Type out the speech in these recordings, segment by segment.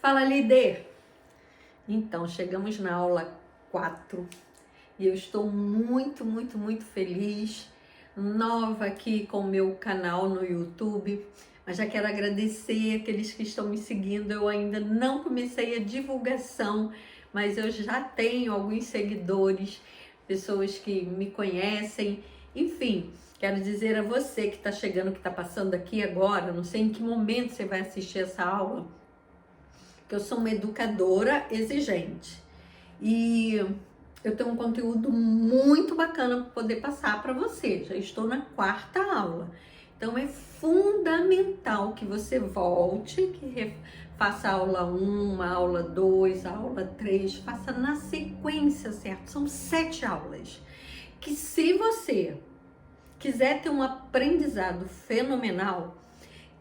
Fala, líder! Então, chegamos na aula 4 e eu estou muito feliz, nova aqui com o meu canal no YouTube, mas já quero agradecer aqueles que estão me seguindo. Eu ainda não comecei a divulgação, mas eu já tenho alguns seguidores, pessoas que me conhecem, enfim. Quero dizer a você que está chegando, que está passando aqui agora, não sei em que momento você vai assistir essa aula, que eu sou uma educadora exigente e eu tenho um conteúdo muito bacana para poder passar para você. Já estou na 4ª aula, então é fundamental que você volte, que faça a aula 1, a aula 2, a aula 3, faça na sequência, certo? São 7 aulas, que se você quiser ter um aprendizado fenomenal,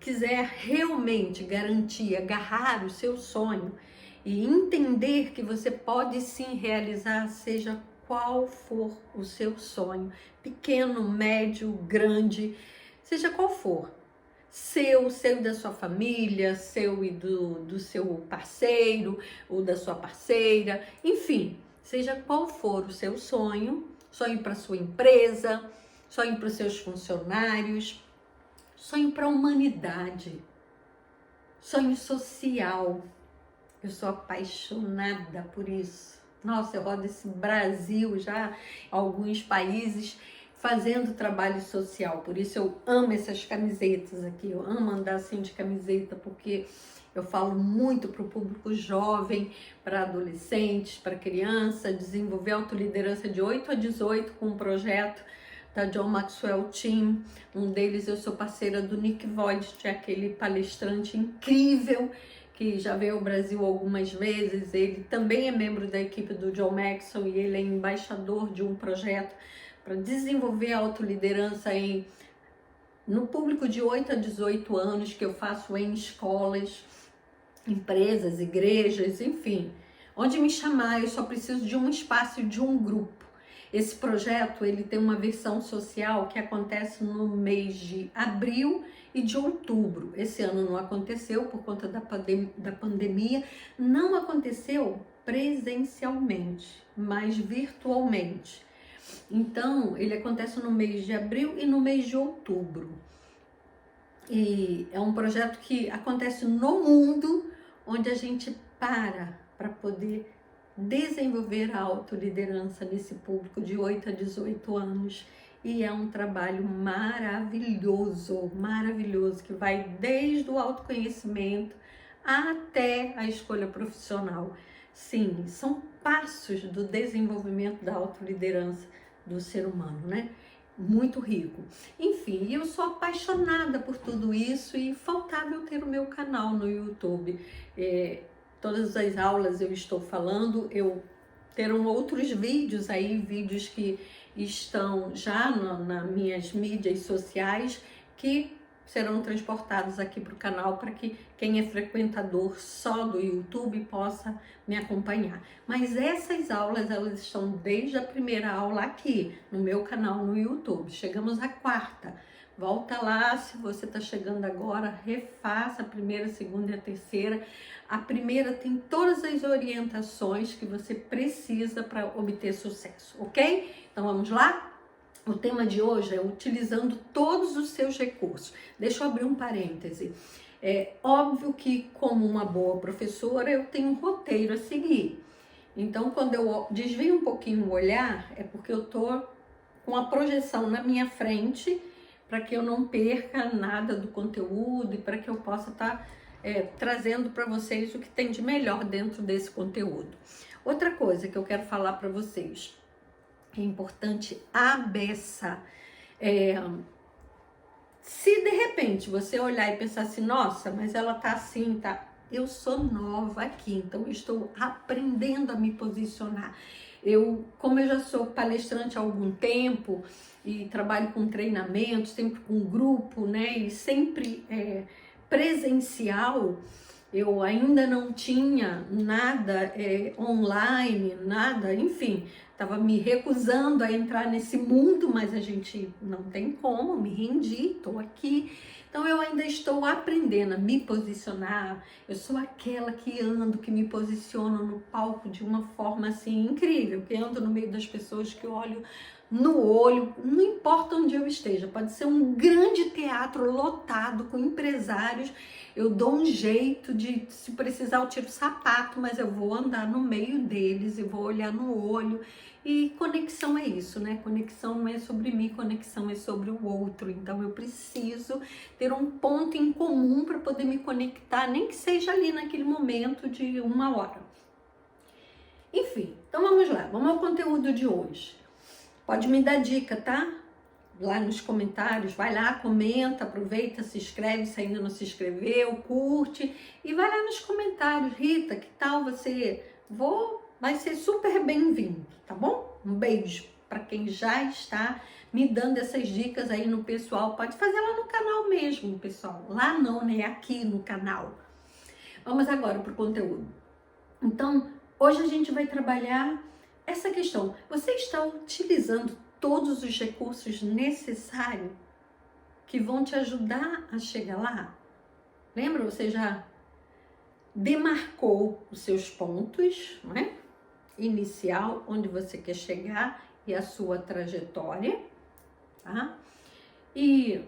quiser realmente garantir, agarrar o seu sonho e entender que você pode sim realizar, seja qual for o seu sonho, pequeno, médio, grande, seja qual for, seu e da sua família, seu e do seu parceiro ou da sua parceira, enfim, seja qual for o seu sonho para sua empresa, sonho para os seus funcionários, sonho para a humanidade, sonho social. Eu sou apaixonada por isso. Nossa, eu rodo esse Brasil já, alguns países, fazendo trabalho social. Por isso eu amo essas camisetas aqui, eu amo andar assim de camiseta, porque eu falo muito para o público jovem, para adolescentes, para criança, desenvolver autoliderança de 8 a 18 com um projeto da John Maxwell Team. Um deles eu sou parceira do Nick Voigt, aquele palestrante incrível que já veio ao Brasil algumas vezes. Ele também é membro da equipe do John Maxwell e ele é embaixador de um projeto para desenvolver a autoliderança no público de 8 a 18 anos, que eu faço em escolas, empresas, igrejas, enfim. Onde me chamar, eu só preciso de um espaço, de um grupo. Esse projeto, ele tem uma versão social que acontece no mês de abril e de outubro. Esse ano não aconteceu por conta da pandemia, não aconteceu presencialmente, mas virtualmente. Então, ele acontece no mês de abril e no mês de outubro. E é um projeto que acontece no mundo, onde a gente para poder desenvolver a autoliderança nesse público de 8 a 18 anos. E é um trabalho maravilhoso, que vai desde o autoconhecimento até a escolha profissional. Sim, são passos do desenvolvimento da autoliderança do ser humano, né? Muito rico. Enfim, eu sou apaixonada por tudo isso e faltava eu ter o meu canal no YouTube. Todas as aulas eu estou falando, terão outros vídeos aí, vídeos que estão já nas minhas mídias sociais, que serão transportados aqui para o canal, para que quem é frequentador só do YouTube possa me acompanhar. Mas essas aulas, elas estão desde a primeira aula aqui, no meu canal no YouTube. Chegamos à 4ª. Volta lá, se você está chegando agora, refaça a primeira, a segunda e a terceira. A primeira tem todas as orientações que você precisa para obter sucesso, ok? Então vamos lá? O tema de hoje é utilizando todos os seus recursos. Deixa eu abrir um parêntese. É óbvio que, como uma boa professora, eu tenho um roteiro a seguir. Então, quando eu desvio um pouquinho o olhar, é porque eu tô com a projeção na minha frente, para que eu não perca nada do conteúdo e para que eu possa estar trazendo para vocês o que tem de melhor dentro desse conteúdo. Outra coisa que eu quero falar para vocês, é importante a beça. Se de repente você olhar e pensar assim, nossa, mas ela tá assim, tá? Eu sou nova aqui, então eu estou aprendendo a me posicionar. Como eu já sou palestrante há algum tempo e trabalho com treinamento, sempre com grupo, né? E sempre presencial, eu ainda não tinha nada online, nada, enfim, estava me recusando a entrar nesse mundo, mas a gente não tem como, me rendi, estou aqui. Então eu ainda estou aprendendo a me posicionar. Eu sou aquela que ando, que me posiciono no palco de uma forma assim incrível, que ando no meio das pessoas, que olho no olho, não importa onde eu esteja, pode ser um grande teatro lotado com empresários, eu dou um jeito de, se precisar eu tiro o sapato, mas eu vou andar no meio deles e vou olhar no olho. E conexão é isso, né? Conexão não é sobre mim, conexão é sobre o outro. Então eu preciso ter um ponto em comum para poder me conectar, nem que seja ali naquele momento de 1 hora. Enfim, então vamos lá, vamos ao conteúdo de hoje. Pode me dar dica, tá? Lá nos comentários, vai lá, comenta, aproveita, se inscreve se ainda não se inscreveu, curte e vai lá nos comentários. Rita, que tal você? Vai ser super bem-vindo, tá bom? Um beijo para quem já está me dando essas dicas aí no pessoal. Pode fazer lá no canal mesmo, pessoal. Lá não, né? Aqui no canal. Vamos agora para o conteúdo. Então, hoje a gente vai trabalhar essa questão. Você está utilizando todos os recursos necessários que vão te ajudar a chegar lá? Lembra? Você já demarcou os seus pontos, não é? Inicial, onde você quer chegar e a sua trajetória, tá? E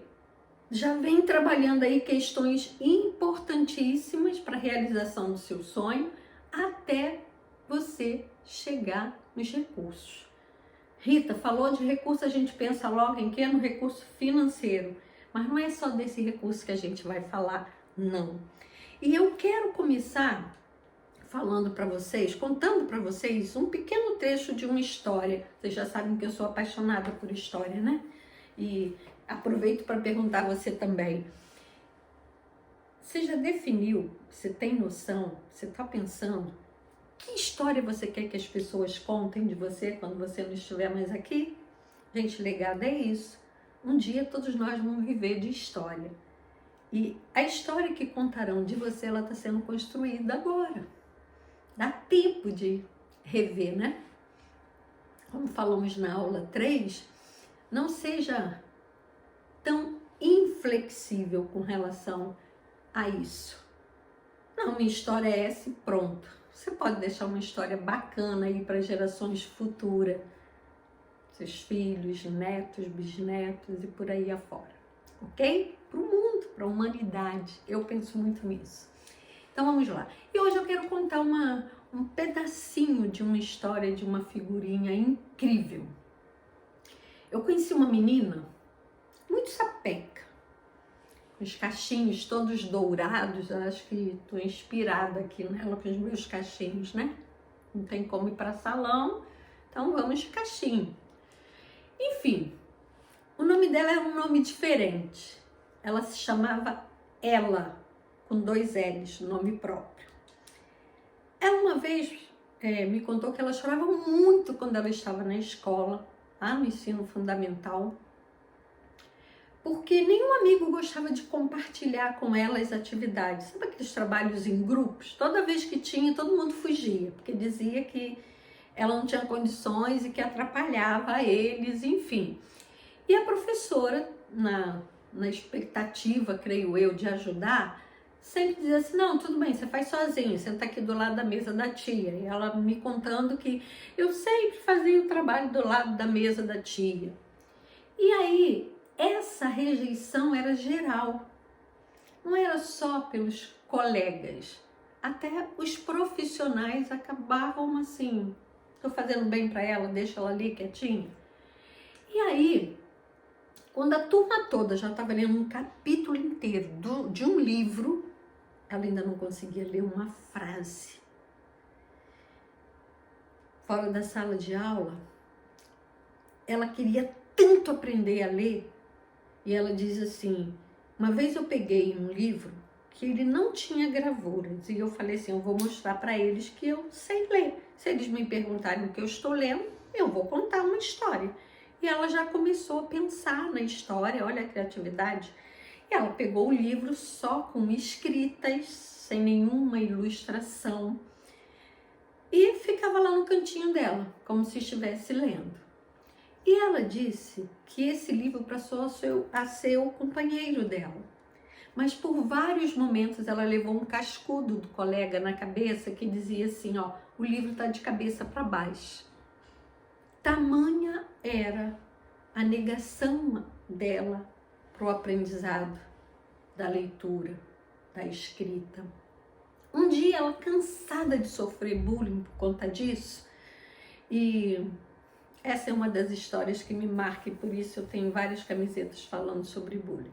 já vem trabalhando aí questões importantíssimas para a realização do seu sonho até você chegar nos recursos. Rita, falou de recurso, a gente pensa logo em quê? No recurso financeiro. Mas não é só desse recurso que a gente vai falar, não. E eu quero começar falando para vocês, contando para vocês um pequeno trecho de uma história. Vocês já sabem que eu sou apaixonada por história, né? E aproveito para perguntar a você também. Você já definiu, você tem noção, você está pensando que história você quer que as pessoas contem de você quando você não estiver mais aqui? Gente, legado é isso. Um dia todos nós vamos viver de história. E a história que contarão de você, ela está sendo construída agora. Dá tempo de rever, né? Como falamos na aula 3, não seja tão inflexível com relação a isso. Não, minha história é essa e pronto. Você pode deixar uma história bacana aí para gerações futuras, seus filhos, netos, bisnetos e por aí afora, ok? Para o mundo, para a humanidade. Eu penso muito nisso. Então vamos lá. E hoje eu quero contar um pedacinho de uma história de uma figurinha incrível. Eu conheci uma menina muito sapeca, com os cachinhos todos dourados. Eu acho que estou inspirada aqui nela com os meus cachinhos, né? Não tem como ir para salão, então vamos de cachinho. Enfim, o nome dela era um nome diferente. Ela se chamava Ela, com 2 L's, nome próprio. Ela uma vez me contou que ela chorava muito quando ela estava na escola, lá no ensino fundamental, porque nenhum amigo gostava de compartilhar com ela as atividades. Sabe aqueles trabalhos em grupos? Toda vez que tinha, todo mundo fugia, porque dizia que ela não tinha condições e que atrapalhava eles, enfim. E a professora, na expectativa, creio eu, de ajudar, sempre dizia assim, não, tudo bem, você faz sozinha, senta aqui do lado da mesa da tia. E ela me contando que eu sempre fazia o trabalho do lado da mesa da tia. E aí, essa rejeição era geral. Não era só pelos colegas. Até os profissionais acabavam assim, estou fazendo bem para ela, deixa ela ali quietinha. E aí, quando a turma toda já estava lendo um capítulo inteiro de um livro, ela ainda não conseguia ler uma frase. Fora da sala de aula, ela queria tanto aprender a ler, e ela diz assim, uma vez eu peguei um livro que ele não tinha gravuras, e eu falei assim, eu vou mostrar para eles que eu sei ler. Se eles me perguntarem o que eu estou lendo, eu vou contar uma história. E ela já começou a pensar na história, olha a criatividade. E Ela pegou o livro só com escritas, sem nenhuma ilustração, e ficava lá no cantinho dela, como se estivesse lendo. E ela disse que esse livro passou a ser o companheiro dela. Mas por vários momentos ela levou um cascudo do colega na cabeça que dizia assim, ó, o livro está de cabeça para baixo. Tamanha era a negação dela para o aprendizado da leitura, da escrita. Um dia ela, cansada de sofrer bullying por conta disso, e essa é uma das histórias que me marca, e por isso eu tenho várias camisetas falando sobre bullying.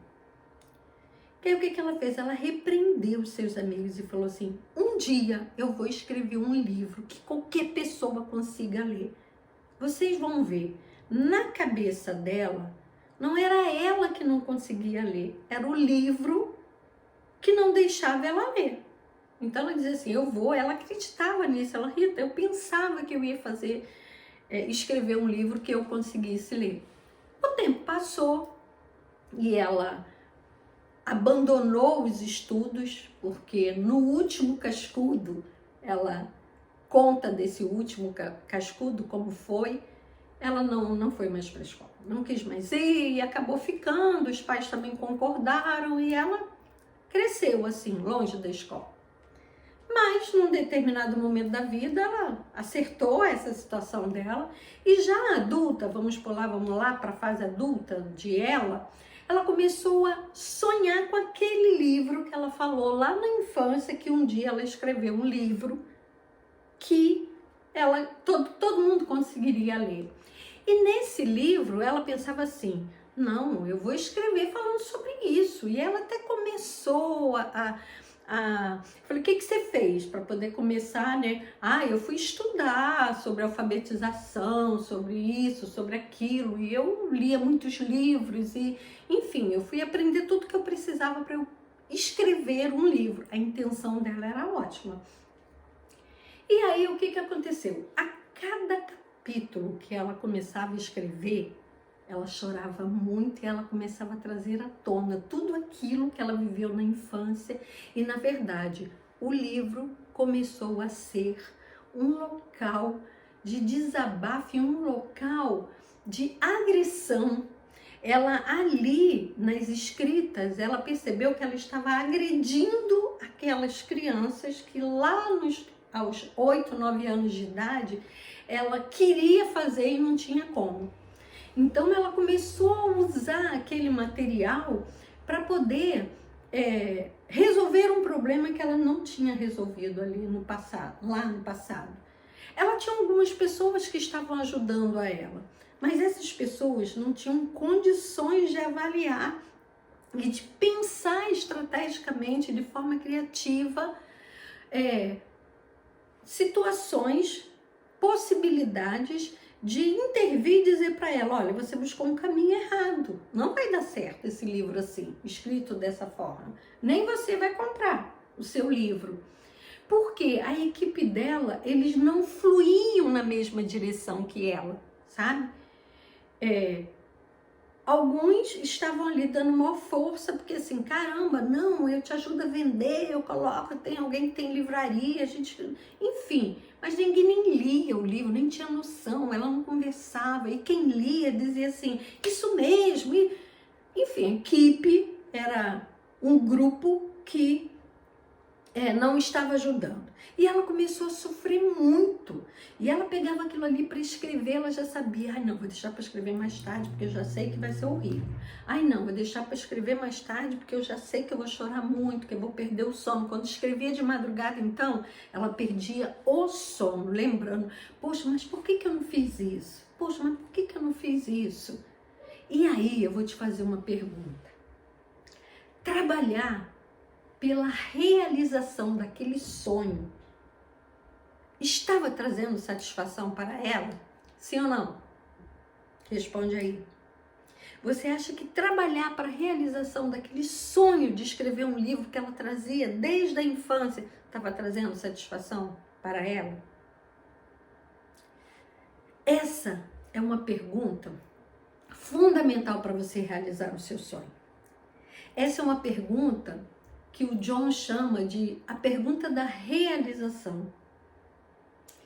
E aí o que ela fez? Ela repreendeu os seus amigos e falou assim, um dia eu vou escrever um livro que qualquer pessoa consiga ler. Vocês vão ver, na cabeça dela, não era ela que não conseguia ler, era o livro que não deixava ela ler. Então ela dizia assim, ela acreditava nisso, ela, Rita, eu pensava que eu ia fazer, escrever um livro que eu conseguisse ler. O tempo passou e ela abandonou os estudos, porque no último cascudo, ela conta desse último cascudo, como foi, ela não foi mais para a escola, não quis mais ir e acabou ficando, os pais também concordaram e ela cresceu assim, longe da escola. Mas, num determinado momento da vida, ela acertou essa situação dela e já adulta, vamos lá para a fase adulta de ela começou a sonhar com aquele livro que ela falou lá na infância, que um dia ela escreveu um livro que todo mundo conseguiria ler. E nesse livro ela pensava assim, não, eu vou escrever falando sobre isso. E ela até começou falei, o que você fez para poder começar, né? Eu fui estudar sobre alfabetização, sobre isso, sobre aquilo, e eu lia muitos livros, e enfim, eu fui aprender tudo que eu precisava para eu escrever um livro. A intenção dela era ótima. E aí, o que aconteceu? A cada capítulo que ela começava a escrever, ela chorava muito e ela começava a trazer à tona tudo aquilo que ela viveu na infância. E, na verdade, o livro começou a ser um local de desabafo, um local de agressão. Ela ali, nas escritas, ela percebeu que ela estava agredindo aquelas crianças que lá aos 8, 9 anos de idade, ela queria fazer e não tinha como. Então ela começou a usar aquele material para poder resolver um problema que ela não tinha resolvido ali no passado, lá no passado. Ela tinha algumas pessoas que estavam ajudando a ela, mas essas pessoas não tinham condições de avaliar e de pensar estrategicamente, de forma criativa, situações, possibilidades de intervir e dizer para ela, olha, você buscou um caminho errado, não vai dar certo esse livro assim, escrito dessa forma, nem você vai comprar o seu livro, porque a equipe dela, eles não fluíam na mesma direção que ela, sabe? Alguns estavam ali dando maior força, porque assim, caramba, não, eu te ajudo a vender, eu coloco, tem alguém que tem livraria, a gente, enfim, mas ninguém nem lia o livro, nem tinha noção, ela não conversava, e quem lia dizia assim, isso mesmo, e, enfim, a equipe era um grupo que não estava ajudando. E ela começou a sofrer muito. E ela pegava aquilo ali para escrever, ela já sabia, não, vou deixar para escrever mais tarde, porque eu já sei que vai ser horrível. Não, vou deixar para escrever mais tarde, porque eu já sei que eu vou chorar muito, que eu vou perder o sono. Quando escrevia de madrugada, então, ela perdia o sono, lembrando, poxa, mas por que eu não fiz isso? Poxa, mas por que eu não fiz isso? E aí, eu vou te fazer uma pergunta. Trabalhar pela realização daquele sonho, estava trazendo satisfação para ela? Sim ou não? Responde aí. Você acha que trabalhar para a realização daquele sonho de escrever um livro que ela trazia desde a infância, estava trazendo satisfação para ela? Essa é uma pergunta fundamental para você realizar o seu sonho. Essa é uma pergunta que o John chama de a pergunta da realização.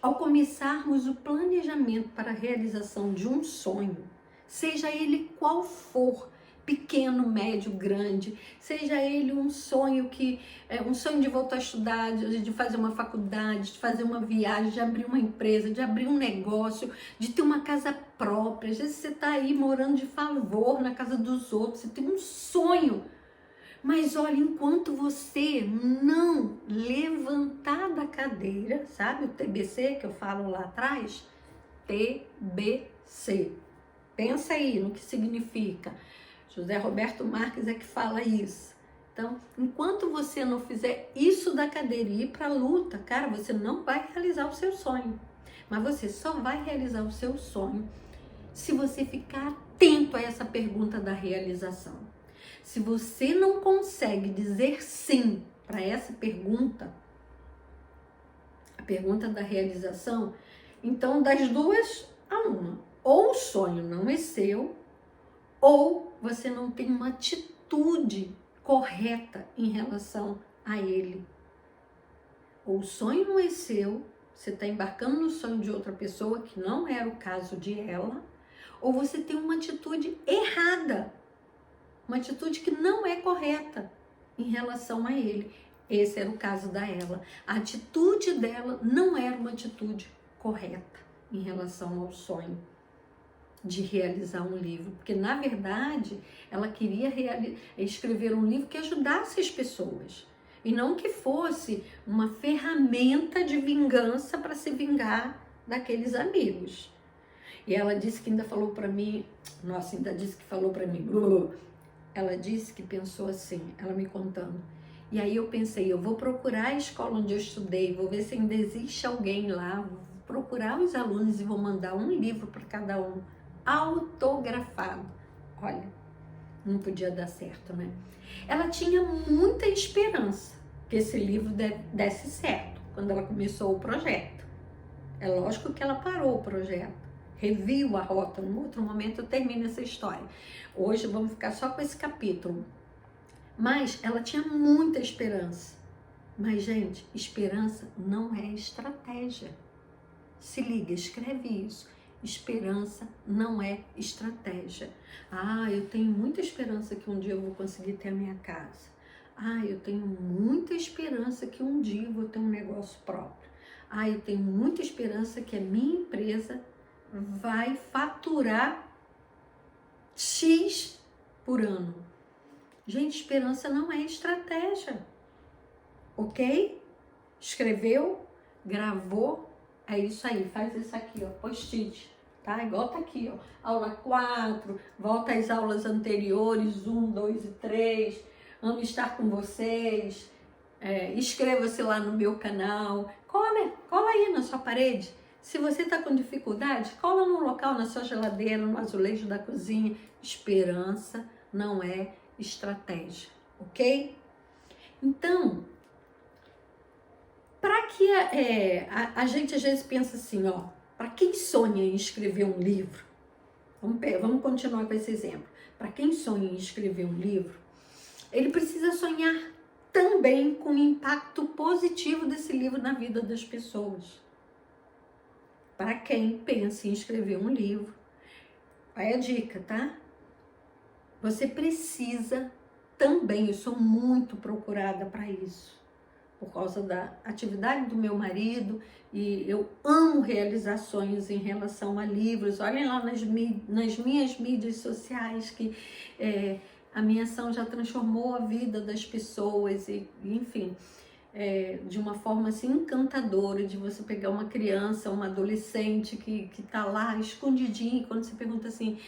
Ao começarmos o planejamento para a realização de um sonho, seja ele qual for, pequeno, médio, grande, seja ele um sonho um sonho de voltar a estudar, de fazer uma faculdade, de fazer uma viagem, de abrir uma empresa, de abrir um negócio, de ter uma casa própria. Às vezes você está aí morando de favor na casa dos outros, você tem um sonho. Mas olha, enquanto você não levantar da cadeira, sabe o TBC que eu falo lá atrás? TBC. Pensa aí no que significa. José Roberto Marques é que fala isso. Então, enquanto você não fizer isso da cadeira e ir para a luta, cara, você não vai realizar o seu sonho. Mas você só vai realizar o seu sonho se você ficar atento a essa pergunta da realização. Se você não consegue dizer sim para essa pergunta, a pergunta da realização, então das duas a uma. Ou o sonho não é seu, ou você não tem uma atitude correta em relação a ele. Ou o sonho não é seu, você está embarcando no sonho de outra pessoa, que não era o caso de ela, ou você tem uma atitude errada. Uma atitude que não é correta em relação a ele. Esse era o caso da Ela. A atitude dela não era uma atitude correta em relação ao sonho de realizar um livro. Porque, na verdade, ela queria escrever um livro que ajudasse as pessoas. E não que fosse uma ferramenta de vingança para se vingar daqueles amigos. E ela disse que ainda falou para mim, ela disse que pensou assim, ela me contando. E aí eu pensei, eu vou procurar a escola onde eu estudei, vou ver se ainda existe alguém lá, vou procurar os alunos e vou mandar um livro para cada um, autografado. Olha, não podia dar certo, né? Ela tinha muita esperança que esse livro desse certo, quando ela começou o projeto. É lógico que ela parou o projeto. Reviu a rota, num outro momento eu termino essa história. Hoje vamos ficar só com esse capítulo. Mas ela tinha muita esperança. Mas, gente, esperança não é estratégia. Se liga, escreve isso. Esperança não é estratégia. Ah, eu tenho muita esperança que um dia eu vou conseguir ter a minha casa. Ah, eu tenho muita esperança que um dia eu vou ter um negócio próprio. Ah, eu tenho muita esperança que a minha empresa vai faturar X por ano. Gente, esperança não é estratégia, ok? Escreveu, gravou, é isso aí, faz isso aqui, ó, post-it, tá? Igual tá aqui, ó, aula 4, volta às aulas anteriores, 1, 2 e 3, amo estar com vocês, inscreva-se lá no meu canal, cola aí na sua parede. Se você está com dificuldade, cola num local, na sua geladeira, no azulejo da cozinha. Esperança não é estratégia, ok? Então, para que a gente às vezes pensa assim, ó, para quem sonha em escrever um livro, vamos continuar com esse exemplo. Para quem sonha em escrever um livro, ele precisa sonhar também com o impacto positivo desse livro na vida das pessoas. Para quem pensa em escrever um livro, vai a dica, tá? Você precisa também, eu sou muito procurada para isso, por causa da atividade do meu marido, e eu amo realizar sonhos em relação a livros. Olhem lá nas minhas mídias sociais que a minha ação já transformou a vida das pessoas, e enfim... de uma forma assim encantadora, de você pegar uma criança, uma adolescente que tá lá escondidinho, quando você pergunta assim,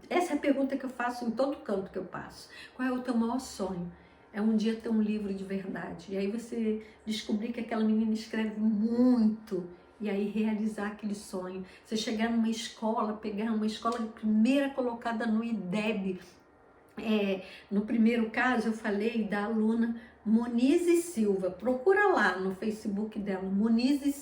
essa é a pergunta que eu faço em todo canto que eu passo, qual é o teu maior sonho? É um dia ter um livro de verdade, e aí você descobrir que aquela menina escreve muito, e aí realizar aquele sonho, você chegar numa escola, pegar uma escola primeira colocada no IDEB. No primeiro caso eu falei da aluna Monize Silva, procura lá no Facebook dela, Monize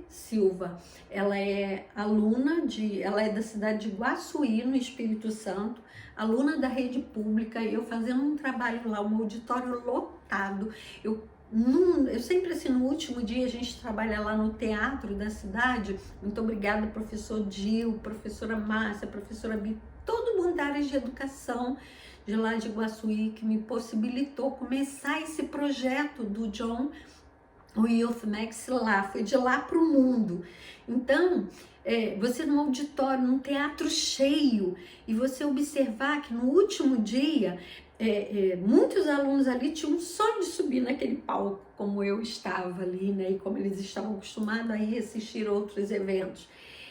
Silva, ela é aluna ela é da cidade de Guaçuí, no Espírito Santo, aluna da rede pública, eu fazendo um trabalho lá, um auditório lotado. Eu sempre assim, no último dia a gente trabalha lá no teatro da cidade. Muito obrigada, professor Gil, professora Márcia, professora Bi, todo mundo da área de educação de lá de Iguaçuí, que me possibilitou começar esse projeto do John, o Youth Max lá, foi de lá para o mundo. Então, você num auditório, num teatro cheio, e você observar que no último dia, muitos alunos ali tinham um sonho de subir naquele palco, como eu estava ali, né, e como eles estavam acostumados a ir assistir outros eventos.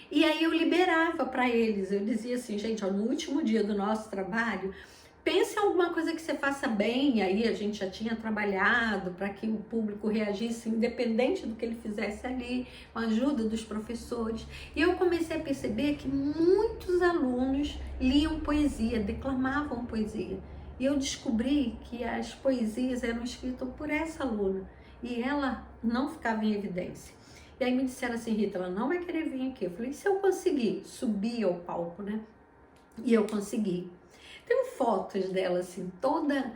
E aí eu liberava para eles, eu dizia assim, gente, ó, no último dia do nosso trabalho, pense em alguma coisa que você faça bem. E aí a gente já tinha trabalhado para que o público reagisse independente do que ele fizesse ali, com a ajuda dos professores. E eu comecei a perceber que muitos alunos liam poesia, declamavam poesia. E eu descobri que as poesias eram escritas por essa aluna e ela não ficava em evidência. E aí me disseram assim, Rita, ela não vai querer vir aqui. Eu falei, se eu conseguir subir ao palco, né? E eu consegui. Tenho fotos dela assim, toda.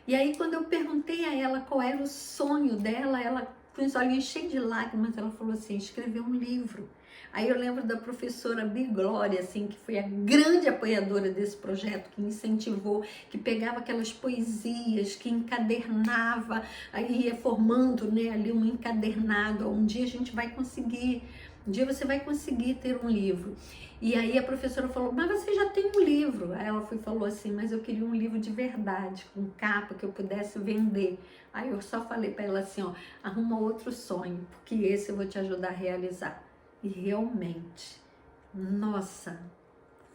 E aí quando eu perguntei a ela qual era o sonho dela, ela com os olhos cheios de lágrimas, ela falou assim, escrever um livro. Aí eu lembro da professora Biglória, assim, que foi a grande apoiadora desse projeto, que incentivou, que pegava aquelas poesias, que encadernava, aí ia formando, né, ali um encadernado. Um dia a gente vai conseguir, um dia você vai conseguir ter um livro. E aí a professora falou, mas você já tem um livro. Aí ela falou assim, mas eu queria um livro de verdade, com capa, que eu pudesse vender. Aí eu só falei para ela assim, ó, arruma outro sonho, porque esse eu vou te ajudar a realizar. E realmente, nossa,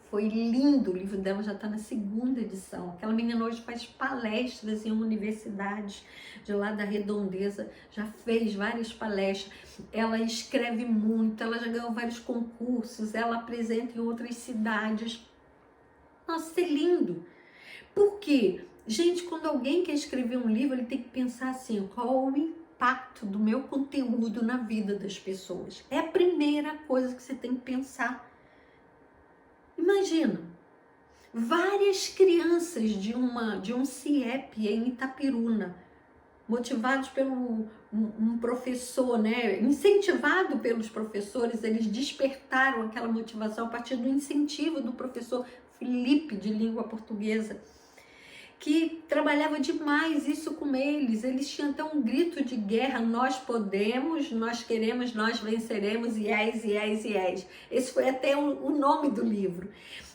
foi lindo. O livro dela já está na 2ª edição. Aquela menina hoje faz palestras em universidades de lá da Redondeza, já fez várias palestras. Ela escreve muito, ela já ganhou vários concursos, ela apresenta em outras cidades. Nossa, é lindo. Por quê? Gente, quando alguém quer escrever um livro, ele tem que pensar assim, qual o impacto do meu conteúdo na vida das pessoas? É a primeira coisa que você tem que pensar. Imagina, várias crianças de um CIEP em Itapiruna, motivados pelo um professor, né? Incentivado pelos professores, eles despertaram aquela motivação a partir do incentivo do professor Felipe, de língua portuguesa, que trabalhava demais isso com eles. Eles tinham até um grito de guerra, nós podemos, nós queremos, nós venceremos, yes, yes, yes. Esse foi até o nome do livro.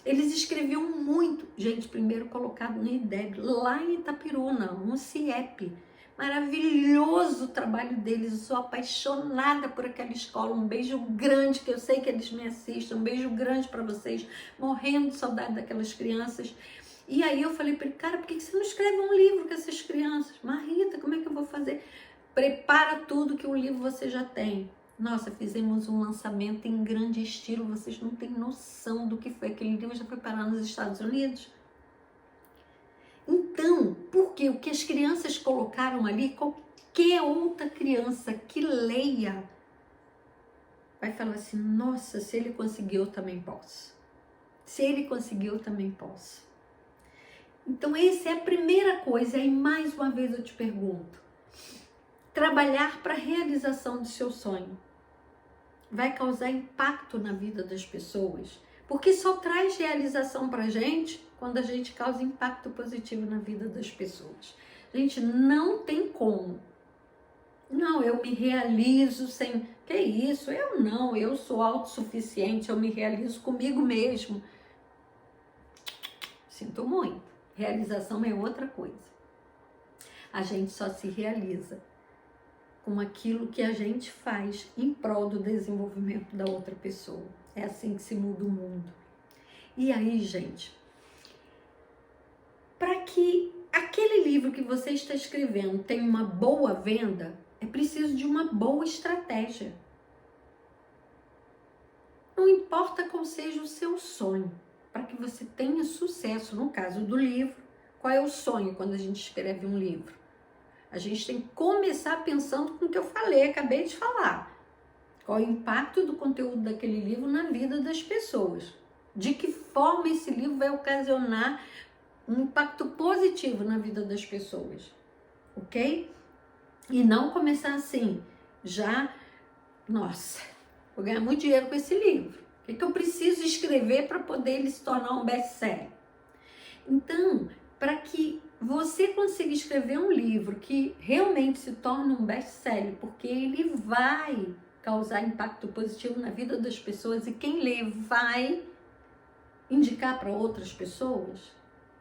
Eles escreviam muito, gente, primeiro colocado no IDEB, lá em Itapiruna, um CIEP. Maravilhoso o trabalho deles, eu sou apaixonada por aquela escola. Um beijo grande, que eu sei que eles me assistem, um beijo grande para vocês, morrendo de saudade daquelas crianças. E aí eu falei para ele, cara, por que você não escreve um livro com essas crianças? Marita, como é que eu vou fazer? Prepara tudo que o livro você já tem. Nossa, fizemos um lançamento em grande estilo, vocês não têm noção do que foi. Aquele livro já foi parar nos Estados Unidos. Então, porque o que as crianças colocaram ali, qualquer outra criança que leia vai falar assim, nossa, se ele conseguiu, eu também posso. Se ele conseguiu, eu também posso. Então, essa é a primeira coisa. E mais uma vez eu te pergunto, trabalhar para a realização do seu sonho vai causar impacto na vida das pessoas? Porque só traz realização para a gente quando a gente causa impacto positivo na vida das pessoas. Gente, não tem como. Não, eu me realizo sem... Que isso? Eu não, eu sou autossuficiente, eu me realizo comigo mesmo. Sinto muito. Realização é outra coisa. A gente só se realiza com aquilo que a gente faz em prol do desenvolvimento da outra pessoa. É assim que se muda o mundo. E aí, gente, para que aquele livro que você está escrevendo tenha uma boa venda, é preciso de uma boa estratégia. Não importa qual seja o seu sonho, para que você tenha sucesso. No caso do livro, qual é o sonho quando a gente escreve um livro? A gente tem que começar pensando com o que eu falei, acabei de falar. Qual é o impacto do conteúdo daquele livro na vida das pessoas? De que forma esse livro vai ocasionar um impacto positivo na vida das pessoas, ok? E não começar assim, já, nossa, vou ganhar muito dinheiro com esse livro. O que eu preciso escrever para poder ele se tornar um best-seller? Então, para que você consiga escrever um livro que realmente se torne um best-seller, porque ele vai causar impacto positivo na vida das pessoas e quem lê vai indicar para outras pessoas,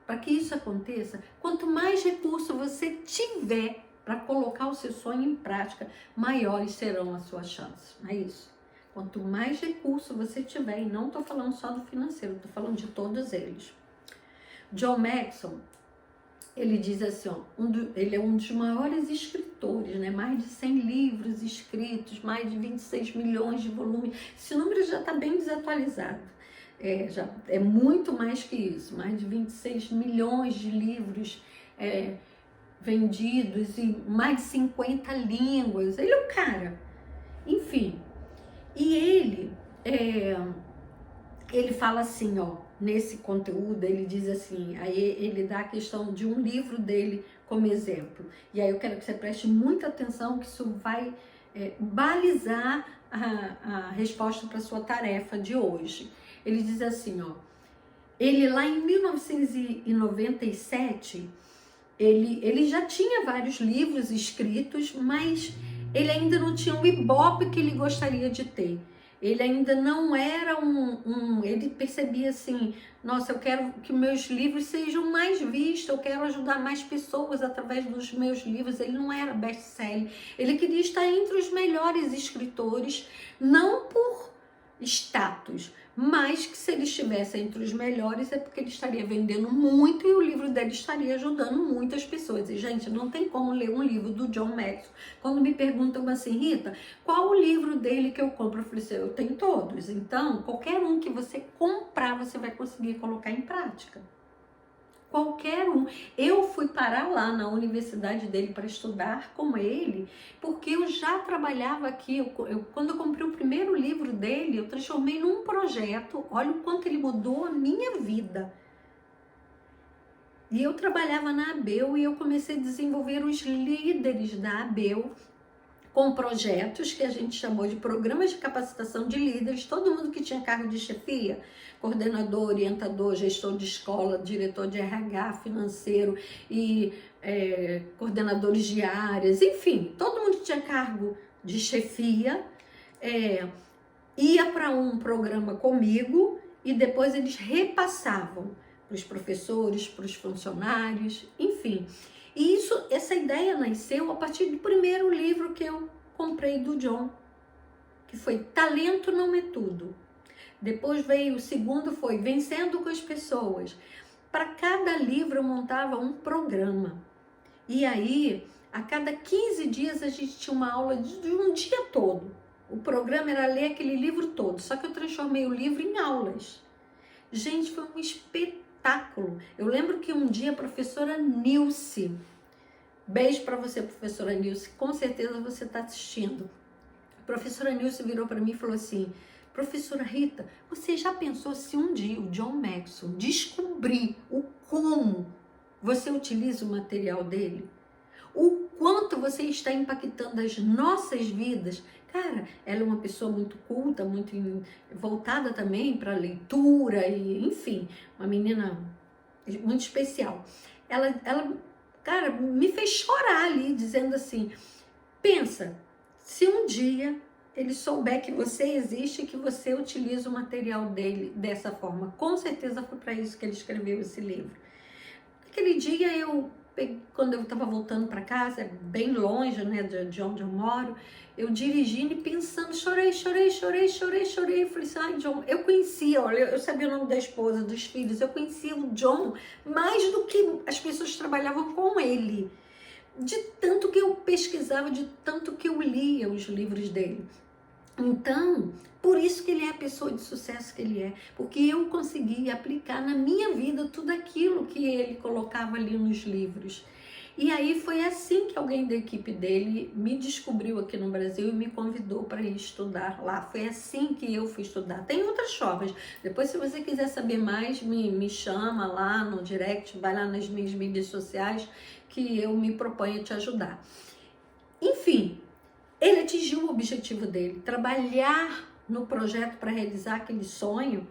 para que isso aconteça, quanto mais recurso você tiver para colocar o seu sonho em prática, maiores serão as suas chances, não é isso? Quanto mais recurso você tiver, e não estou falando só do financeiro, estou falando de todos eles. John Maxwell, ele diz assim, ó, ele é um dos maiores escritores, né? Mais de 100 livros escritos, mais de 26 milhões de volumes. Esse número já está bem desatualizado. Já é muito mais que isso, mais de 26 milhões de livros vendidos em mais de 50 línguas. Ele é o cara. Enfim, e ele fala assim, ó, nesse conteúdo, ele diz assim, aí ele dá a questão de um livro dele como exemplo. E aí eu quero que você preste muita atenção, que isso vai balizar a resposta para a sua tarefa de hoje. Ele diz assim, ó, ele lá em 1997, ele já tinha vários livros escritos, mas ele ainda não tinha o Ibope que ele gostaria de ter. Ele ainda não era ele percebia assim, nossa, eu quero que meus livros sejam mais vistos, eu quero ajudar mais pessoas através dos meus livros. Ele não era best-seller, ele queria estar entre os melhores escritores, não por status, mas que se ele estivesse entre os melhores é porque ele estaria vendendo muito e o livro dele estaria ajudando muitas pessoas. E, gente, não tem como ler um livro do John Maxwell. Quando me perguntam assim, Rita, qual o livro dele que eu compro? Eu falei assim, eu tenho todos. Então, qualquer um que você comprar, você vai conseguir colocar em prática. Qualquer um. Eu fui parar lá na universidade dele para estudar com ele, porque eu já trabalhava aqui. Quando eu comprei o primeiro livro dele, eu transformei num projeto. Olha o quanto ele mudou a minha vida. E eu trabalhava na ABEL e eu comecei a desenvolver os líderes da ABEL com projetos que a gente chamou de programas de capacitação de líderes. Todo mundo que tinha cargo de chefia, coordenador, orientador, gestor de escola, diretor de RH, financeiro e coordenadores de áreas, enfim, todo mundo que tinha cargo de chefia ia para um programa comigo e depois eles repassavam para os professores, para os funcionários, enfim. E essa ideia nasceu a partir do primeiro livro que eu comprei do John, que foi Talento Não É Tudo. Depois veio o segundo, foi Vencendo com as Pessoas. Para cada livro eu montava um programa. E aí, a cada 15 dias a gente tinha uma aula de um dia todo. O programa era ler aquele livro todo, só que eu transformei o livro em aulas. Gente, foi um espetáculo. Eu lembro que um dia a professora Nilce, beijo para você, professora Nilce, com certeza você está assistindo. A professora Nilce virou para mim e falou assim, professora Rita, você já pensou se um dia o John Maxwell descobrir o como você utiliza o material dele? O quanto você está impactando as nossas vidas? Cara, ela é uma pessoa muito culta, muito voltada também para leitura e, enfim, uma menina muito especial. Ela, cara, me fez chorar ali, dizendo assim, pensa, se um dia ele souber que você existe e que você utiliza o material dele dessa forma, com certeza foi para isso que ele escreveu esse livro. Aquele dia quando eu estava voltando para casa, bem longe, né, de onde eu moro, eu dirigindo e pensando, chorei. Eu falei assim, ai, John, eu conhecia, olha, eu sabia o nome da esposa, dos filhos, eu conhecia o John mais do que as pessoas que trabalhavam com ele. De tanto que eu pesquisava, de tanto que eu lia os livros dele. Então, por isso que ele é a pessoa de sucesso que ele é, porque eu consegui aplicar na minha vida tudo aquilo que ele colocava ali nos livros. E aí foi assim que alguém da equipe dele me descobriu aqui no Brasil e me convidou para ir estudar lá. Foi assim que eu fui estudar. Tem outras formas. Depois, se você quiser saber mais, me chama lá no direct, vai lá nas minhas mídias sociais que eu me proponho a te ajudar. Enfim, ele atingiu o objetivo dele, trabalhar no projeto para realizar aquele sonho.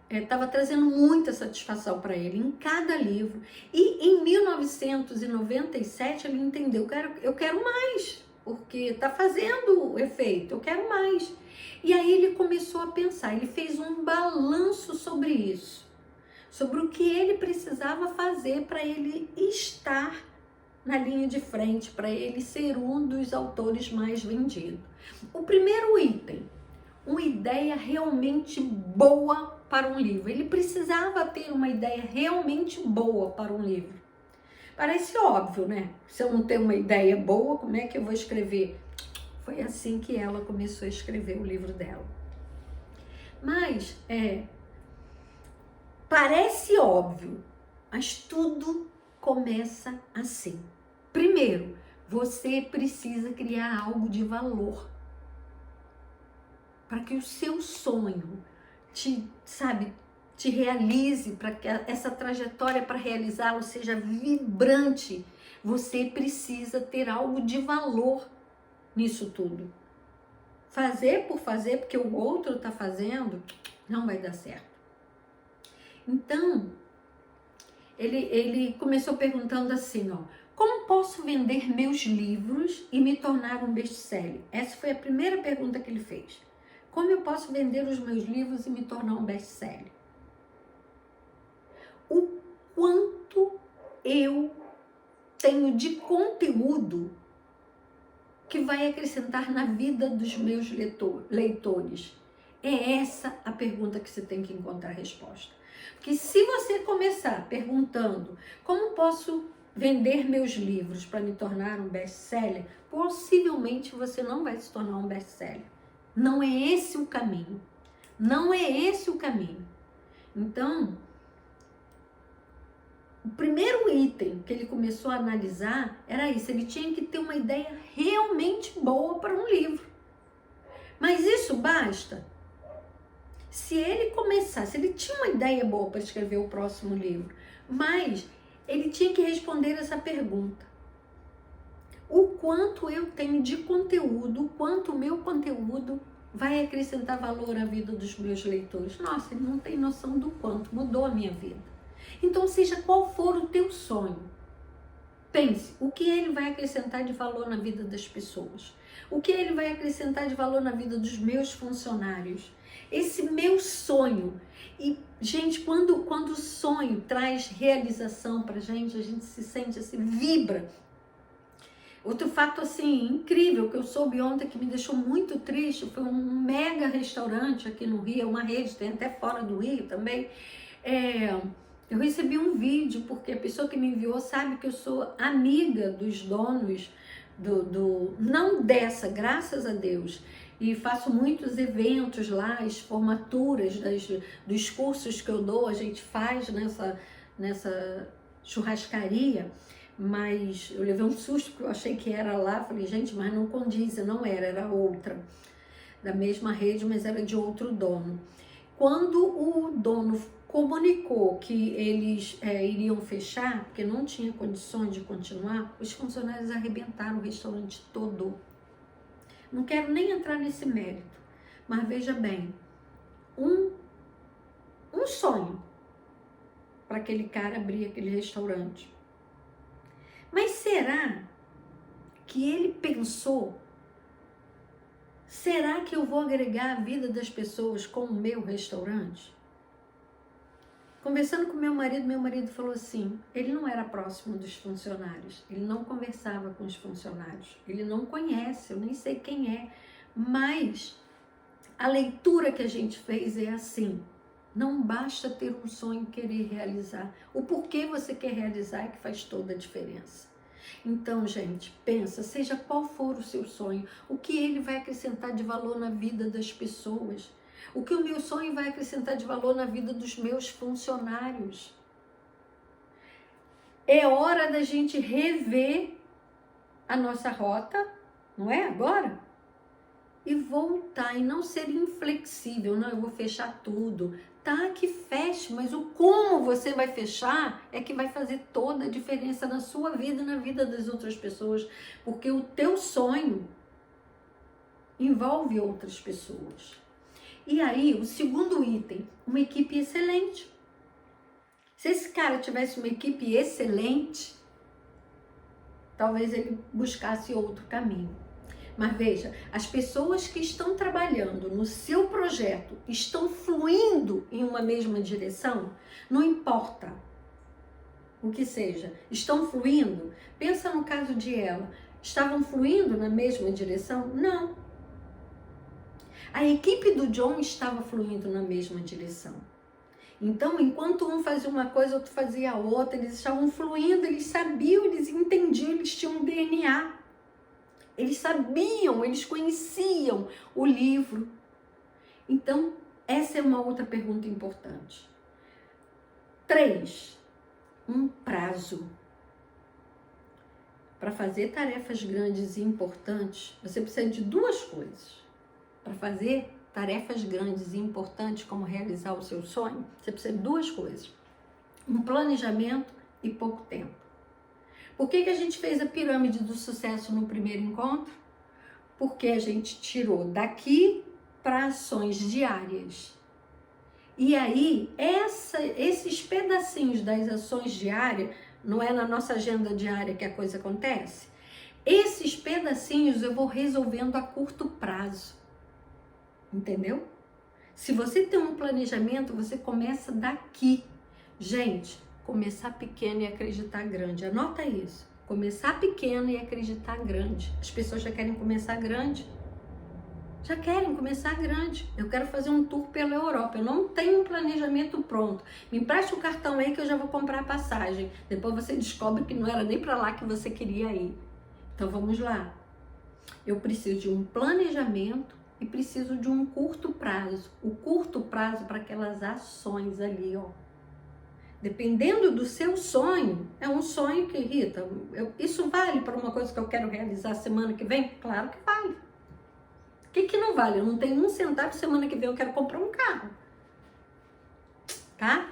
Estava trazendo muita satisfação para ele em cada livro. E em 1997 ele entendeu, eu quero mais, porque está fazendo efeito, eu quero mais. E aí ele começou a pensar, ele fez um balanço sobre isso, sobre o que ele precisava fazer para ele estar na linha de frente, para ele ser um dos autores mais vendidos. O primeiro item, uma ideia realmente boa para um livro. Ele precisava ter uma ideia realmente boa para um livro. Parece óbvio, né? Se eu não tenho uma ideia boa, como é que eu vou escrever? Foi assim que ela começou a escrever o livro dela. Mas, parece óbvio, mas tudo começa assim. Primeiro, você precisa criar algo de valor para que o seu sonho te realize, para que essa trajetória para realizá-lo seja vibrante. Você precisa ter algo de valor nisso tudo. Fazer por fazer, porque o outro está fazendo, não vai dar certo. Então, ele começou perguntando assim, como posso vender meus livros e me tornar um best-seller? Essa foi a primeira pergunta que ele fez. Como eu posso vender os meus livros e me tornar um best-seller? O quanto eu tenho de conteúdo que vai acrescentar na vida dos meus leitores? É essa a pergunta que você tem que encontrar a resposta. Porque se você começar perguntando como posso vender meus livros para me tornar um best-seller, possivelmente você não vai se tornar um best-seller. Não é esse o caminho. Não é esse o caminho. Então, o primeiro item que ele começou a analisar era isso. Ele tinha que ter uma ideia realmente boa para um livro. Mas isso basta? Se ele tinha uma ideia boa para escrever o próximo livro, mas ele tinha que responder essa pergunta. O quanto eu tenho de conteúdo, o quanto o meu conteúdo vai acrescentar valor à vida dos meus leitores. Nossa, ele não tem noção do quanto, mudou a minha vida. Então, seja qual for o teu sonho, pense o que ele vai acrescentar de valor na vida das pessoas. O que ele vai acrescentar de valor na vida dos meus funcionários. Esse meu sonho. E, gente, quando o sonho traz realização pra gente, a gente se sente assim, vibra. Outro fato, assim, incrível, que eu soube ontem, que me deixou muito triste, foi um mega restaurante aqui no Rio, uma rede, tem até fora do Rio também. Eu recebi um vídeo, porque a pessoa que me enviou sabe que eu sou amiga dos donos, não dessa, graças a Deus, e faço muitos eventos lá, as formaturas dos cursos que eu dou, a gente faz nessa churrascaria. Mas eu levei um susto, porque eu achei que era lá, falei, gente, mas não condiz, não era outra, da mesma rede, mas era de outro dono. Quando o dono comunicou que eles iriam fechar, porque não tinha condições de continuar, os funcionários arrebentaram o restaurante todo. Não quero nem entrar nesse mérito, mas veja bem, um sonho para aquele cara abrir aquele restaurante. Mas será que ele pensou, será que eu vou agregar a vida das pessoas com o meu restaurante? Conversando com meu marido falou assim, ele não era próximo dos funcionários, ele não conversava com os funcionários, ele não conhece, eu nem sei quem é, mas a leitura que a gente fez é assim, não basta ter um sonho e querer realizar, o porquê você quer realizar é que faz toda a diferença. Então, gente, pensa, seja qual for o seu sonho, o que ele vai acrescentar de valor na vida das pessoas, o que o meu sonho vai acrescentar de valor na vida dos meus funcionários. É hora da gente rever a nossa rota, não é agora? E voltar e não ser inflexível, não, eu vou fechar tudo. Tá, que feche, mas o como você vai fechar é que vai fazer toda a diferença na sua vida e na vida das outras pessoas, porque o teu sonho envolve outras pessoas. E aí, o segundo item, uma equipe excelente. Se esse cara tivesse uma equipe excelente, talvez ele buscasse outro caminho. Mas veja, as pessoas que estão trabalhando no seu projeto estão fluindo em uma mesma direção, não importa o que seja, estão fluindo. Pensa no caso de ela, estavam fluindo na mesma direção? Não. A equipe do John estava fluindo na mesma direção. Então, enquanto um fazia uma coisa, outro fazia outra, eles estavam fluindo, eles sabiam, eles entendiam, eles tinham um DNA. Eles sabiam, eles conheciam o livro. Então, essa é uma outra pergunta importante. 3, um prazo. Para fazer tarefas grandes e importantes, você precisa de 2 coisas. Para fazer tarefas grandes e importantes, como realizar o seu sonho, você precisa de 2 coisas. Um planejamento e pouco tempo. Por que a gente fez a pirâmide do sucesso no primeiro encontro? Porque a gente tirou daqui para ações diárias. E aí, esses pedacinhos das ações diárias, não é na nossa agenda diária que a coisa acontece? Esses pedacinhos eu vou resolvendo a curto prazo. Entendeu? Se você tem um planejamento, você começa daqui. Gente, começar pequeno e acreditar grande. Anota isso. Começar pequeno e acreditar grande. As pessoas já querem começar grande. Já querem começar grande. Eu quero fazer um tour pela Europa. Eu não tenho um planejamento pronto. Me empreste um cartão aí que eu já vou comprar a passagem. Depois você descobre que não era nem para lá que você queria ir. Então vamos lá. Eu preciso de um planejamento e preciso de um curto prazo. O curto prazo para aquelas ações ali, ó. Dependendo do seu sonho, é um sonho que, Rita, isso vale para uma coisa que eu quero realizar semana que vem? Claro que vale. O que não vale? Eu não tenho 1 centavo, semana que vem eu quero comprar um carro. Tá?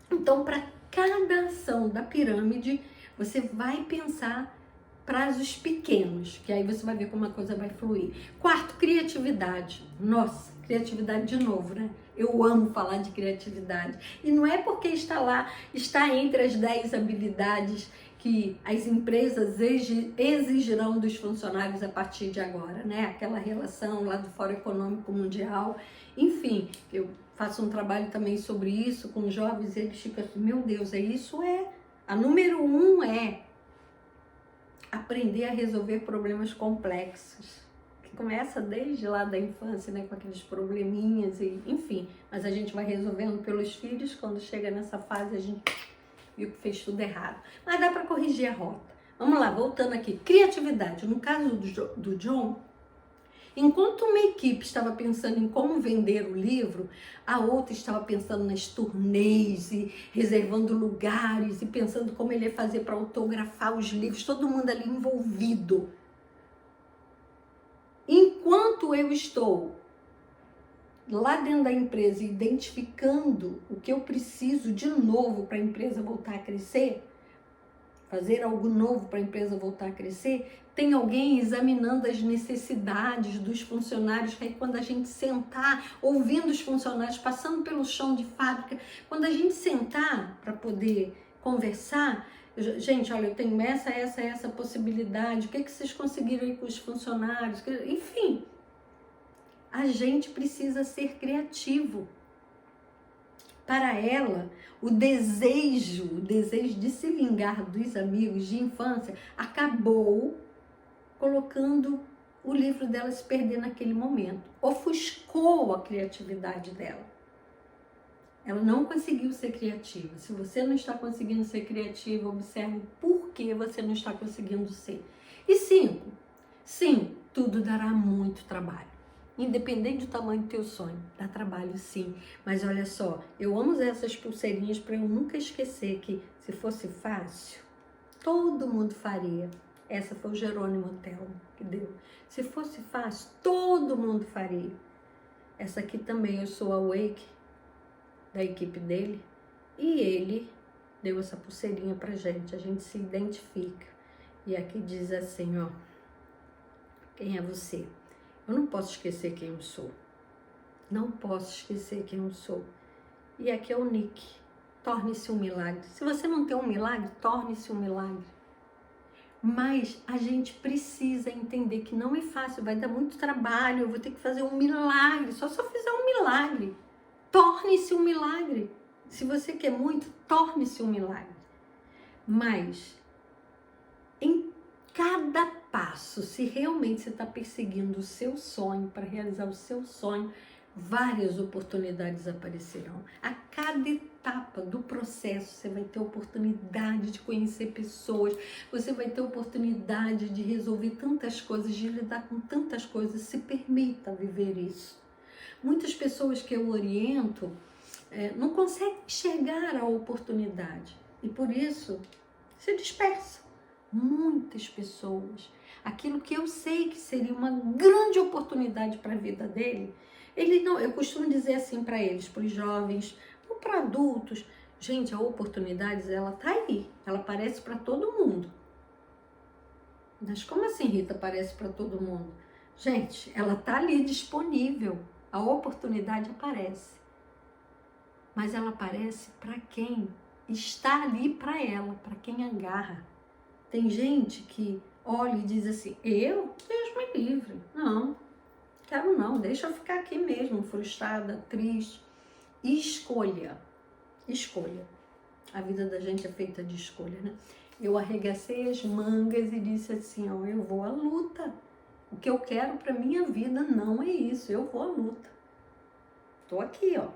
Então, para cada ação da pirâmide, você vai pensar prazos pequenos, que aí você vai ver como a coisa vai fluir. 4, criatividade. Nossa, criatividade de novo, né? Eu amo falar de criatividade. E não é porque está lá, está entre as 10 habilidades que as empresas exigirão dos funcionários a partir de agora, né? Aquela relação lá do Fórum Econômico Mundial. Enfim, eu faço um trabalho também sobre isso com jovens, e eles ficam assim, meu Deus, isso é... A número 1 é aprender a resolver problemas complexos, que começa desde lá da infância, né, com aqueles probleminhas, e, enfim, mas a gente vai resolvendo pelos filhos. Quando chega nessa fase, a gente viu que fez tudo errado. Mas dá para corrigir a rota. Vamos lá, voltando aqui. Criatividade. No caso do John, enquanto uma equipe estava pensando em como vender o livro, a outra estava pensando nas turnês e reservando lugares e pensando como ele ia fazer para autografar os livros, todo mundo ali envolvido. Enquanto eu estou lá dentro da empresa identificando o que eu preciso de novo para a empresa voltar a crescer, fazer algo novo para a empresa voltar a crescer, tem alguém examinando as necessidades dos funcionários, que aí quando a gente sentar, ouvindo os funcionários, passando pelo chão de fábrica, quando a gente sentar para poder conversar, gente, olha, eu tenho essa possibilidade, o que vocês conseguiram aí com os funcionários, enfim, a gente precisa ser criativo. Para ela, o desejo de se vingar dos amigos de infância acabou colocando o livro dela se perder naquele momento. Ofuscou a criatividade dela. Ela não conseguiu ser criativa. Se você não está conseguindo ser criativa, observe por que você não está conseguindo ser. E 5, sim, tudo dará muito trabalho. Independente do tamanho do teu sonho, dá trabalho sim. Mas olha só, eu amo essas pulseirinhas para eu nunca esquecer que se fosse fácil, todo mundo faria. Essa foi o Jerônimo Telmo que deu. Se fosse fácil, todo mundo faria. Essa aqui também, eu sou a Wake, da equipe dele. E ele deu essa pulseirinha pra gente, a gente se identifica. E aqui diz assim, ó, quem é você? Eu não posso esquecer quem eu sou. Não posso esquecer quem eu sou. E aqui é o Nick. Torne-se um milagre. Se você não tem um milagre, torne-se um milagre. Mas a gente precisa entender que não é fácil, vai dar muito trabalho, eu vou ter que fazer um milagre. Só se eu fizer um milagre. Torne-se um milagre. Se você quer muito, torne-se um milagre. Mas, em cada passo, se realmente você está perseguindo o seu sonho, para realizar o seu sonho, várias oportunidades aparecerão. A cada etapa do processo, você vai ter oportunidade de conhecer pessoas, você vai ter oportunidade de resolver tantas coisas, de lidar com tantas coisas. Se permita viver isso. Muitas pessoas que eu oriento não conseguem enxergar a oportunidade e por isso se dispersam. Muitas pessoas, aquilo que eu sei que seria uma grande oportunidade para a vida dele, eu costumo dizer assim para eles, para os jovens, ou para adultos, gente, a oportunidade, ela tá aí, ela aparece para todo mundo. Mas como assim, Rita, aparece para todo mundo? Gente, ela tá ali disponível, a oportunidade aparece. Mas ela aparece para quem está ali para ela, para quem agarra. Tem gente que olha e diz assim, Deus me livre, não, quero não, deixa eu ficar aqui mesmo, frustrada, triste. Escolha. A vida da gente é feita de escolha, né? Eu arregacei as mangas e disse assim, ó, eu vou à luta. O que eu quero para minha vida não é isso, eu vou à luta. Tô aqui, ó,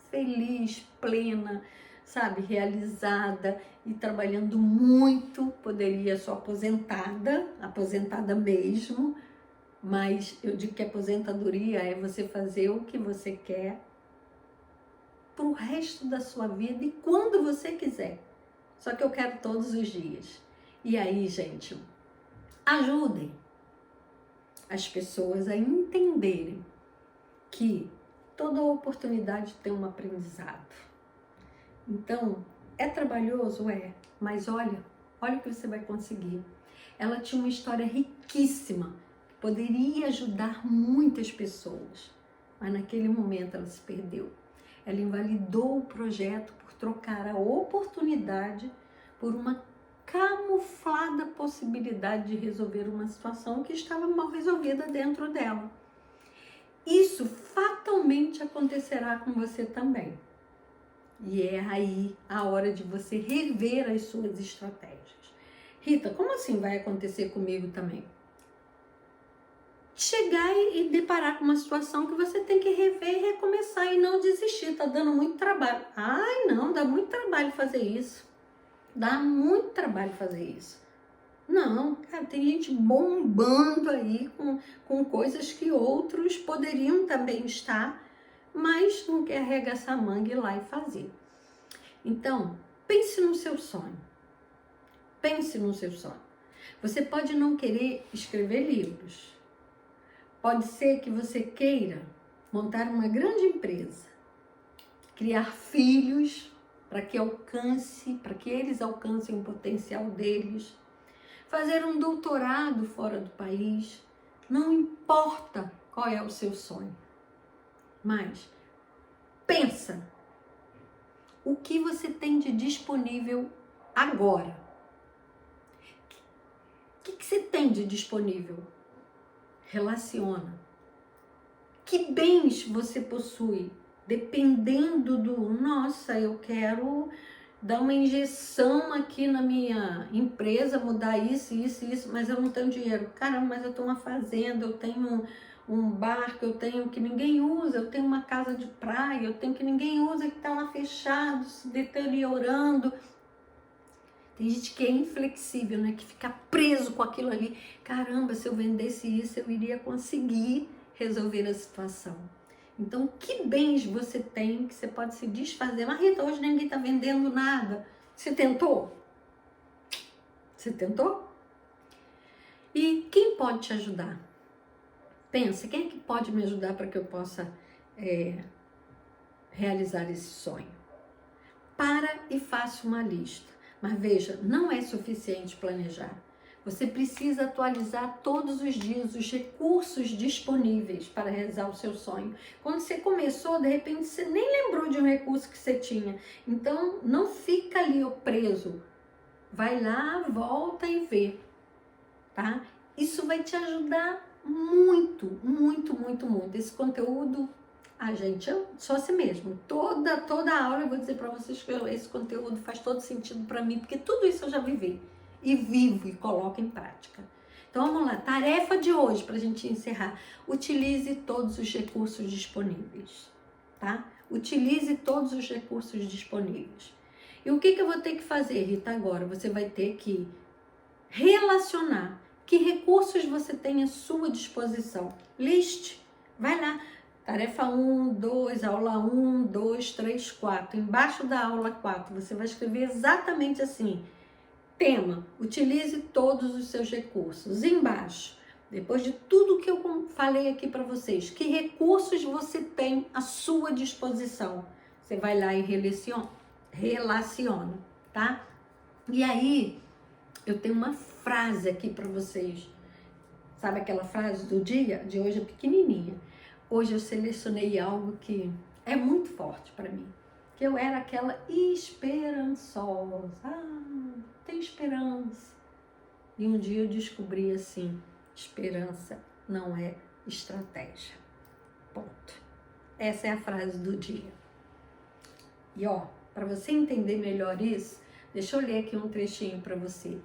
feliz, plena, sabe, realizada e trabalhando muito. Poderia só aposentada mesmo, mas eu digo que a aposentadoria é você fazer o que você quer pro resto da sua vida e quando você quiser. Só que eu quero todos os dias. E aí, gente, ajudem as pessoas a entenderem que toda oportunidade tem um aprendizado. Então, é trabalhoso? É, mas olha o que você vai conseguir. Ela tinha uma história riquíssima, poderia ajudar muitas pessoas, mas naquele momento ela se perdeu. Ela invalidou o projeto por trocar a oportunidade por uma camuflada possibilidade de resolver uma situação que estava mal resolvida dentro dela. Isso fatalmente acontecerá com você também. E é aí a hora de você rever as suas estratégias. Rita, como assim vai acontecer comigo também? Chegar e deparar com uma situação que você tem que rever e recomeçar e não desistir. Tá dando muito trabalho. Ai, não, dá muito trabalho fazer isso. Dá muito trabalho fazer isso. Não, cara, tem gente bombando aí com coisas que outros poderiam também estar, mas não quer arregaçar a manga e ir lá e fazer. Então, pense no seu sonho. Pense no seu sonho. Você pode não querer escrever livros. Pode ser que você queira montar uma grande empresa, criar filhos para que eles alcancem o potencial deles, fazer um doutorado fora do país. Não importa qual é o seu sonho, mas pensa o que você tem de disponível agora. O que você tem de disponível? Relaciona. Que bens você possui? Dependendo nossa, eu quero dar uma injeção aqui na minha empresa, mudar isso, mas eu não tenho dinheiro. Caramba, mas eu tenho uma fazenda, eu tenho um barco, eu tenho que ninguém usa, eu tenho uma casa de praia, eu tenho que ninguém usa, que está lá fechado, se deteriorando. Tem gente que é inflexível, né? Que fica preso com aquilo ali. Caramba, se eu vendesse isso, eu iria conseguir resolver a situação. Então, que bens você tem que você pode se desfazer? Mas Rita, hoje ninguém está vendendo nada. Você tentou? Você tentou? E quem pode te ajudar? Pensa, quem é que pode me ajudar para que eu possa realizar esse sonho? Para e faça uma lista. Mas veja, não é suficiente planejar. Você precisa atualizar todos os dias os recursos disponíveis para realizar o seu sonho. Quando você começou, de repente, você nem lembrou de um recurso que você tinha. Então, não fica ali preso. Vai lá, volta e vê, tá? Isso vai te ajudar muito, muito, muito, muito. Esse conteúdo, gente, só assim mesmo. Toda aula eu vou dizer para vocês que esse conteúdo faz todo sentido para mim, porque tudo isso eu já vivi. E vivo e coloco em prática. Então vamos lá, tarefa de hoje para a gente encerrar. Utilize todos os recursos disponíveis, tá? Utilize todos os recursos disponíveis. E o que eu vou ter que fazer, Rita, agora? Você vai ter que relacionar que recursos você tem à sua disposição. Liste, vai lá. Tarefa 1, 2, aula 1, 2, 3, 4. Embaixo da aula 4, você vai escrever exatamente assim. Tema, utilize todos os seus recursos. Embaixo, depois de tudo que eu falei aqui para vocês, que recursos você tem à sua disposição? Você vai lá e relaciona, tá? E aí, eu tenho uma frase aqui para vocês. Sabe aquela frase do dia? De hoje é pequenininha. Hoje eu selecionei algo que é muito forte para mim. Que eu era aquela esperançosa. Tem esperança. E um dia eu descobri assim, esperança não é estratégia. Ponto. Essa é a frase do dia. E para você entender melhor isso, deixa eu ler aqui um trechinho para você.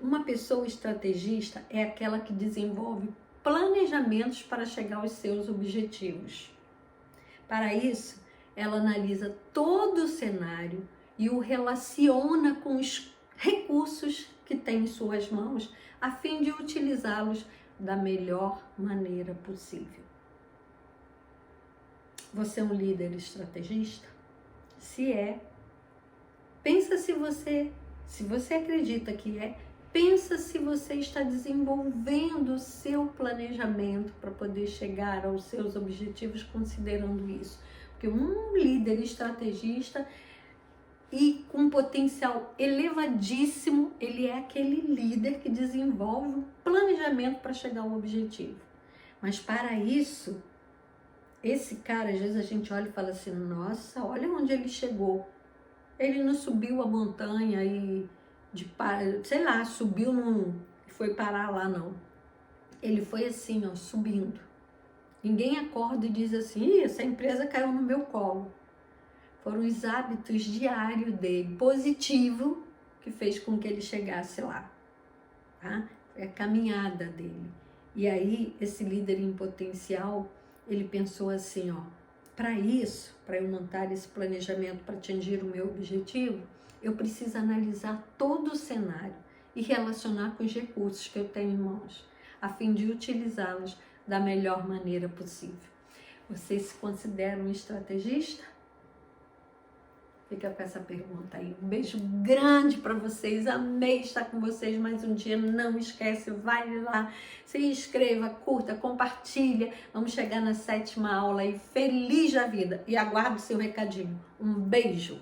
Uma pessoa estrategista é aquela que desenvolve planejamentos para chegar aos seus objetivos. Para isso, ela analisa todo o cenário e o relaciona com os recursos que tem em suas mãos, a fim de utilizá-los da melhor maneira possível. Você é um líder estrategista? Se é, pensa se você acredita que é, pensa se você está desenvolvendo o seu planejamento para poder chegar aos seus objetivos considerando isso. Porque um líder estrategista e com potencial elevadíssimo, ele é aquele líder que desenvolve um planejamento para chegar ao objetivo. Mas para isso, esse cara, às vezes a gente olha e fala assim, nossa, olha onde ele chegou. Ele não subiu a montanha e, sei lá, subiu e foi parar lá, não. Ele foi assim, subindo. Ninguém acorda e diz assim, essa empresa caiu no meu colo. Foram os hábitos diários dele, positivo, que fez com que ele chegasse lá. Tá? Foi a caminhada dele. E aí, esse líder em potencial, ele pensou assim, para isso, para eu montar esse planejamento para atingir o meu objetivo, eu preciso analisar todo o cenário e relacionar com os recursos que eu tenho em mãos, a fim de utilizá-los da melhor maneira possível. Você se considera um estrategista? Fica com essa pergunta aí. Um beijo grande para vocês. Amei estar com vocês mais um dia. Não esquece, vai lá, se inscreva, curta, compartilha. Vamos chegar na 7ª aula aí, feliz da vida. E aguardo o seu recadinho. Um beijo.